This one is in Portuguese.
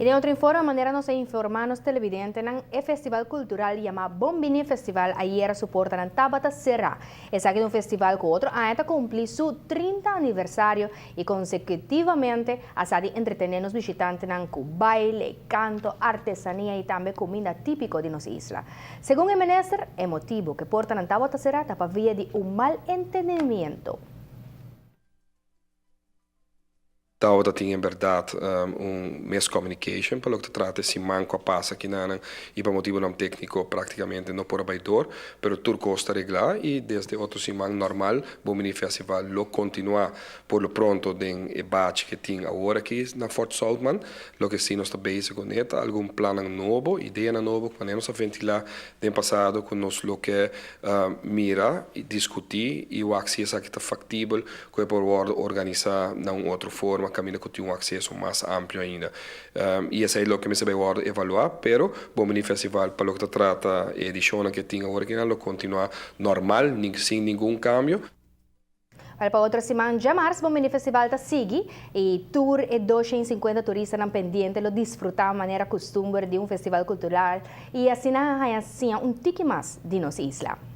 E de outra informe, a maneira nós informamos televidentes no festival cultural chamado Bombini Festival, ayer suporta na Tabata Serra. Esse aqui é um festival que outro ano está cumprir seu 30 aniversário e consecutivamente a de entretener os visitantes com baile, canto, artesania e também comida típica de nossa isla. Segundo o ministro, é motivo que porta na Tabata Serra está para via de mal entendimento. Dat tinha, em verdade, miscommunication, pelo que trata de manco a passa aqui na e para motivo não técnico praticamente não por abaidor, pero tudo costa reglar e desde outro semana normal, o mini festival lo continua por lo pronto den debate que tinha agora aqui na Fort Saltman, lo que sim nós está bezig com ele, algum plano novo, ideia novo, que nós ventilar den passado com nós lo que mira e discutir e o acesso que está factível, que por organizar na outra forma caminho que tem acesso mais amplo ainda. E esse é o que me se vai evaluar, pero o mini festival, para o que trata a edição que tinha original, lo continua normal, sem nenhum cambio. Para outra semana de março, o mini festival está sigue e tour e 250 turistas não pendente lo desfrutar de maneira costume de um festival cultural e assim um tique mais de nossa isla.